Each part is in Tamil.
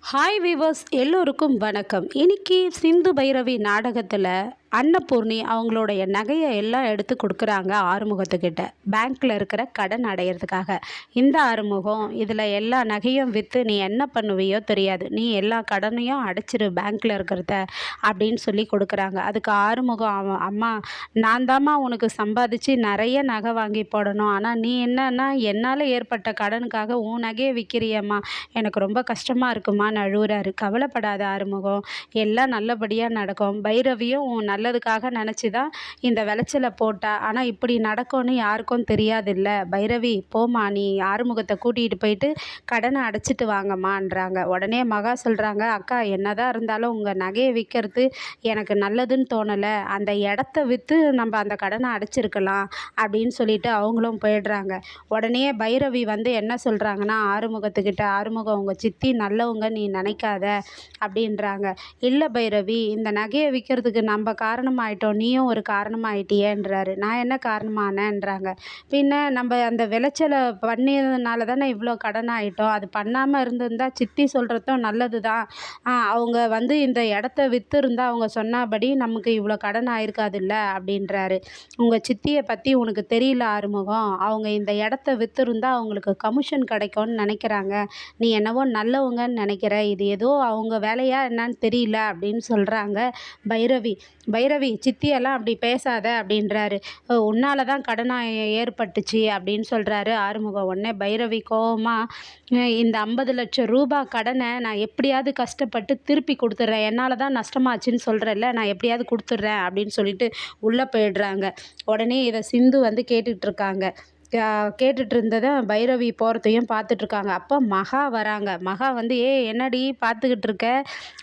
ஹாய் வீவர்ஸ் எல்லோருக்கும் வணக்கம். இன்னைக்கு சிந்து பைரவி நாடகத்தில் அன்னபூர்ணி அவங்களுடைய நகையை எல்லாம் எடுத்து கொடுக்குறாங்க ஆறுமுகத்துக்கிட்ட, பேங்க்கில் இருக்கிற கடன் அடையிறதுக்காக. இந்த ஆறுமுகம் இதில் எல்லா நகையும் விற்று நீ என்ன பண்ணுவியோ தெரியாது, நீ எல்லா கடனையும் அடைச்சிரு பேங்க்கில் இருக்கிறத அப்படின்னு சொல்லி கொடுக்குறாங்க. அதுக்கு ஆறுமுகம் அம்மா, நான் தாம்மா உனக்கு சம்பாதிச்சு நிறைய நகை வாங்கி போடணும், ஆனால் நீ என்னன்னா என்னால் ஏற்பட்ட கடனுக்காக உன் நகையை விற்கிறியம்மா, எனக்கு ரொம்ப கஷ்டமாக இருக்குமான்னு அழுகுறாரு. கவலைப்படாத ஆறுமுகம், எல்லாம் நல்லபடியாக நடக்கும். பைரவியும் உன் நல்லதுக்காக நினச்சி தான் இந்த விளைச்சலை போட்டா, ஆனால் இப்படி நடக்கும்னு யாருக்கும் தெரியாதுல்ல. பைரவி போம்மா, நீ ஆறுமுகத்தை கூட்டிகிட்டு போயிட்டு கடனை அடைச்சிட்டு வாங்கம்மான்றாங்க. உடனே மகா சொல்கிறாங்க, அக்கா என்னதான் இருந்தாலும் உங்கள் நகையை விற்கிறது எனக்கு நல்லதுன்னு தோணலை, அந்த இடத்த விற்று நம்ம அந்த கடனை அடைச்சிருக்கலாம் அப்படின்னு சொல்லிட்டு அவங்களும் போயிடுறாங்க. உடனே பைரவி வந்து என்ன சொல்கிறாங்கன்னா ஆறுமுகத்துக்கிட்ட, ஆறுமுகம் உங்கள் சித்தி நல்லவங்க நீ நினைக்காத அப்படின்றாங்க. இல்லை பைரவி, இந்த நகையை விற்கிறதுக்கு நம்ம காரணமாயிட்டோம், நீயும் ஒரு காரணமாயிட்டியேன்றாரு. நான் என்ன காரணமானேன்றாங்க. பின்ன நம்ம அந்த விளைச்சலை பண்ணியதுனால தானே இவ்வளோ கடன் ஆகிட்டோம், அது பண்ணாமல் இருந்திருந்தா சித்தி சொல்கிறதும் நல்லது தான், அவங்க வந்து இந்த இடத்த விற்றுருந்தா அவங்க சொன்னபடி நமக்கு இவ்வளோ கடன் ஆயிருக்காதுல்ல அப்படின்றாரு. உங்கள் சித்தியை பற்றி உனக்கு தெரியல ஆறுமுகம், அவங்க இந்த இடத்த விற்றுருந்தா அவங்களுக்கு கமிஷன் கிடைக்கும்னு நினைக்கிறாங்க, நீ என்னவோ நல்லவங்கன்னு நினைக்கிற, இது ஏதோ அவங்க வேலையா என்னன்னு தெரியல அப்படின்னு சொல்கிறாங்க பைரவி. பைரவி சித்தியெல்லாம் அப்படி பேசாத அப்படின்றாரு. உன்னால தான் கடனாக ஏற்பட்டுச்சு அப்படின்னு சொல்கிறாரு ஆறுமுகம். உடனே பைரவி கோவமாக, இந்த 50 லட்சம் ரூபாய் கடனை நான் எப்படியாவது கஷ்டப்பட்டு திருப்பி கொடுத்துட்றேன், என்னால் தான் நஷ்டமாச்சுன்னு சொல்கிறேன்ல, நான் எப்படியாவது கொடுத்துட்றேன் அப்படின்னு சொல்லிட்டு உள்ளே போயிடுறாங்க. உடனே இதை சிந்து வந்து கேட்டுட்ருக்காங்க. கேட்டுட்டு இருந்ததை பைரவி போகிறதையும் பார்த்துட்ருக்காங்க. அப்போ மகா வராங்க. மகா வந்து, என்னடி பார்த்துக்கிட்டு இருக்க,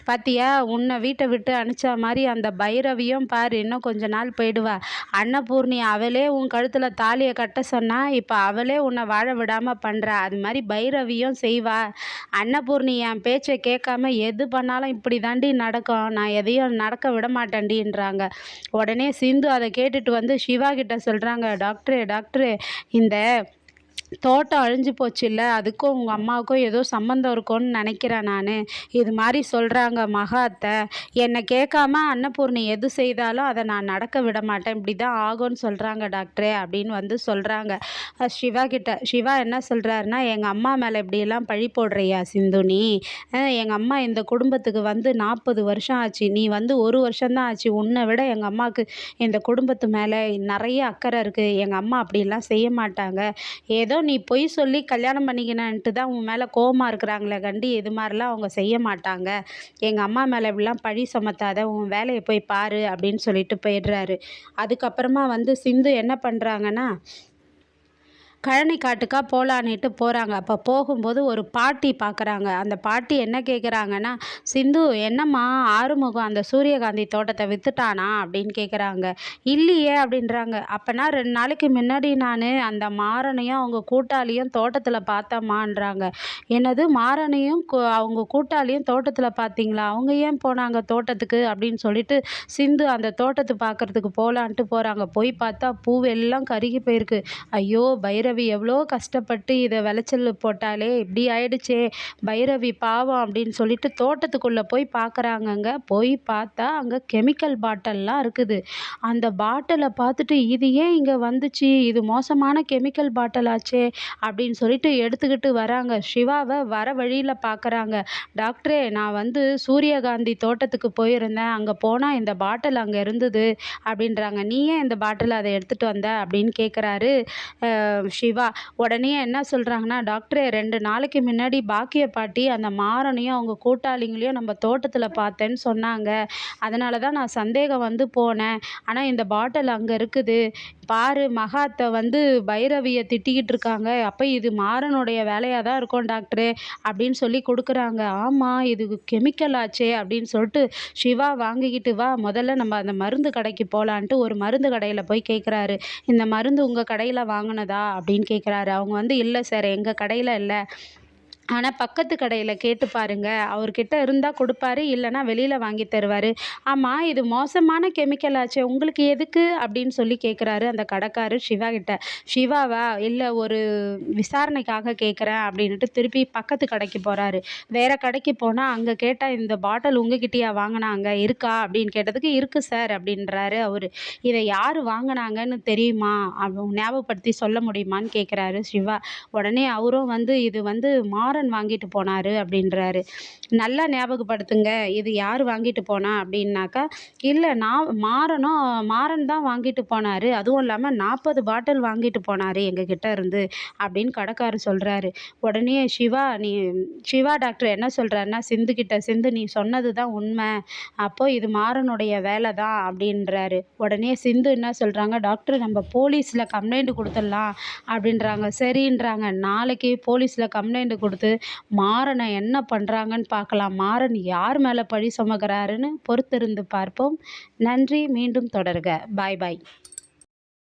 பார்த்தியா உன்னை வீட்டை விட்டு அனுப்பிச்ச மாதிரி அந்த பைரவியும் பாரு இன்னும் கொஞ்ச நாள் போயிடுவா, அன்னபூர்ணி அவளே உன் கழுத்தில் தாலியை கட்ட சொன்னா, இப்போ அவளே உன்னை வாழ விடாமல் பண்ணுறா, அது மாதிரி பைரவியும் செய்வா, அன்னபூர்ணி என் பேச்சை கேட்காம எது பண்ணாலும் இப்படி தாண்டி நடக்கும், நான் எதையும் நடக்க விட மாட்டேன்டின்றாங்க. உடனே சிந்து அதை கேட்டுட்டு வந்து சிவா கிட்ட சொல்கிறாங்க, டாக்டரே டாக்டரே, இந்த தோட்டம் அழிஞ்சு போச்சுல்ல, அதுக்கும் உங்கள் அம்மாவுக்கும் ஏதோ சம்மந்தம் இருக்கும்னு நினைக்கிறேன் நான், இது மாதிரி சொல்கிறாங்க மகாத்தை, என்னை கேட்காம அன்னபூர்ணி எது செய்தாலும் அதை நான் நடக்க விட மாட்டேன், இப்படி தான் ஆகும்னு சொல்கிறாங்க டாக்டரே அப்படின்னு வந்து சொல்கிறாங்க சிவா கிட்ட. சிவா என்ன சொல்கிறாருன்னா, எங்கள் அம்மா மேலே இப்படியெல்லாம் பழி போடுறியா சிந்து நீ, எங்கள் அம்மா இந்த குடும்பத்துக்கு வந்து 40 வருஷம் ஆச்சு, நீ வந்து 1 வருஷம்தான் ஆச்சு, உன்னை விட எங்கள் அம்மாவுக்கு இந்த குடும்பத்து மேலே நிறைய அக்கறை இருக்குது, எங்கள் அம்மா அப்படிலாம் செய்ய மாட்டாங்க, ஏதோ நீ பொய் சொல்லி கல்யாணம் பண்ணிக்கினன்ட்டு தான் உன் மேலே கோவமாக இருக்கிறாங்களே கண்டி, இது மாதிரிலாம் அவங்க செய்ய மாட்டாங்க, எங்கள் அம்மா மேலே இப்படிலாம் பழி சுமத்தாத, உன் வேலையை போய் பாரு அப்படின்னு சொல்லிட்டு போயிடுறாரு. அதுக்கப்புறமா வந்து சிந்து என்ன பண்ணுறாங்கன்னா, கழனி காட்டுக்கா போகலான்னுட்டு போகிறாங்க. அப்போ போகும்போது ஒரு பாட்டி பார்க்குறாங்க. அந்த பாட்டி என்ன கேட்குறாங்கன்னா, சிந்து என்னம்மா ஆறுமுகம் அந்த சூரியகாந்தி தோட்டத்தை விற்றுட்டானா அப்படின்னு கேட்குறாங்க. இல்லையே அப்படின்றாங்க. அப்போனா 2 நாளைக்கு முன்னாடி நான் அந்த மாறனையும் அவங்க கூட்டாளியும் தோட்டத்தில் பார்த்தம்மான்றாங்க. என்னது மாறனையும் அவங்க கூட்டாளியும் தோட்டத்தில் பார்த்தீங்களா, அவங்க ஏன் போனாங்க தோட்டத்துக்கு அப்படின்னு சொல்லிட்டு சிந்து அந்த தோட்டத்தை பார்க்குறதுக்கு போகலான்ட்டு போகிறாங்க. போய் பார்த்தா பூவெல்லாம் கருகி போயிருக்கு. ஐயோ பைரவி எவ்வளோ கஷ்டப்பட்டு இதை விளைச்சல் போட்டாலே இப்படி ஆயிடுச்சே, பைரவி பாவம் அப்படின்னு சொல்லிட்டு தோட்டத்துக்குள்ளே போய் பார்க்குறாங்கங்க. போய் பார்த்தா அங்கே கெமிக்கல் பாட்டில்லாம் இருக்குது. அந்த பாட்டிலை பார்த்துட்டு, இது ஏன் இங்கே வந்துச்சு, இது மோசமான கெமிக்கல் பாட்டிலாச்சே அப்படின்னு சொல்லிட்டு எடுத்துக்கிட்டு வராங்க. சிவாவை வர வழியில் பார்க்குறாங்க. டாக்டரே, நான் வந்து சூரியகாந்தி தோட்டத்துக்கு போயிருந்தேன், அங்கே போனால் இந்த பாட்டில் அங்கே இருந்தது அப்படின்றாங்க. நீ ஏன் இந்த பாட்டில் அதை எடுத்துகிட்டு வந்த அப்படின்னு கேட்குறாரு சிவா. உடனே என்ன சொல்கிறாங்கன்னா, டாக்டரே 2 நாளைக்கு முன்னாடி பாக்கிய பாட்டி அந்த மாறனையும் அவங்க கூட்டாளிங்களையும் நம்ம தோட்டத்தில் பார்த்தேன்னு சொன்னாங்க, அதனால தான் நான் சந்தேகம் வந்து போனேன், ஆனால் இந்த பாட்டில் அங்கே இருக்குது பாரு, மகாத்தை வந்து பைரவியை திட்டிக்கிட்டு இருக்காங்க, அப்போ இது மாறனுடைய வேலையாக தான் இருக்கும் டாக்டரே அப்படின்னு சொல்லி கொடுக்குறாங்க. ஆமாம், இது கெமிக்கல் ஆச்சே அப்படின்னு சொல்லிட்டு சிவா வாங்கிக்கிட்டு வா, முதல்ல நம்ம அந்த மருந்து கடைக்கு போகலான்ட்டு ஒரு மருந்து கடையில் போய் கேட்குறாரு. இந்த மருந்து உங்கள் கடையில் வாங்கினதா அப்படின்னு கேட்குறாரு. அவங்க வந்து, இல்லை சார் எங்கள் கடையில் இல்லை, ஆனா பக்கத்து கடையில கேட்டு பாருங்க. அவர்கிட்ட இருந்தா குடுப்பாரு. இல்லன்னா வெளியில வாங்கி தருவாரு. ஆமா இது மோசமான கெமிக்கல் ஆச்சே! உங்களுக்கு எதுக்கு? அப்படின்னு சொல்லி கேட்குறாரு அந்த கடைக்காரர் சிவா கிட்ட. சிவாவா? இல்ல ஒரு விசாரணைக்காக கேட்குறேன் அப்படின்னுட்டு திருப்பி பக்கத்து கடைக்கு போறாரு. வேற கடைக்கு போனா அங்க கேட்டா, "இந்த பாட்டில் உங்ககிட்டயா வாங்குனாங்க? இருக்கா?" அப்படின்னு கேட்டதுக்கு, "இருக்கு சார்" அப்படின்றாரு அவரு. "இத யாரு வாங்குனாங்கன்னு தெரியுமா? ஞாபகப்படுத்தி சொல்ல முடியுமான்னு?" கேட்குறாரு சிவா. உடனே அவரும் வந்து, "இது வந்து மாறன் வாங்கிட்டு போனாரு" அப்படின்றாரு. "நல்லா ஞாபகப்படுத்துங்க. இது யார் வாங்கிட்டு போனா?" அப்படின்னாக்கா, "இல்ல நான் மாறன் தான் வாங்கிட்டு போனாரு. அதுவும் இல்லாம 40 பாட்டில் வாங்கிட்டு போனாரு எங்ககிட்ட இருந்து" அப்படின்னு கடைக்காரர் சொல்றாரு. உடனே சிவா டாக்டர் என்ன சொல்றாருன்னா, சிந்துகிட்ட, "சிந்து நீ சொன்னது தான் உண்மை. அப்போ இது மாறனுடைய வேலை தான்" அப்படின்றாரு. உடனே சிந்து என்ன சொல்றாங்க, "டாக்டர் நம்ம போலீஸ்ல கம்ப்ளைண்ட் குடுத்துடலாம்" அப்படின்றாங்க. சரின்றாங்க. நாளைக்கு போலீஸ்ல கம்ப்ளைண்ட் குடுத்து மாறன என்ன பண்றாங்கன்னு பார்க்கலாம். மாறன் யார் மேல பழி சுமத்துறாருன்னு பொறுத்திருந்து பார்ப்போம். நன்றி. மீண்டும் தொடர்க. பாய் பாய்.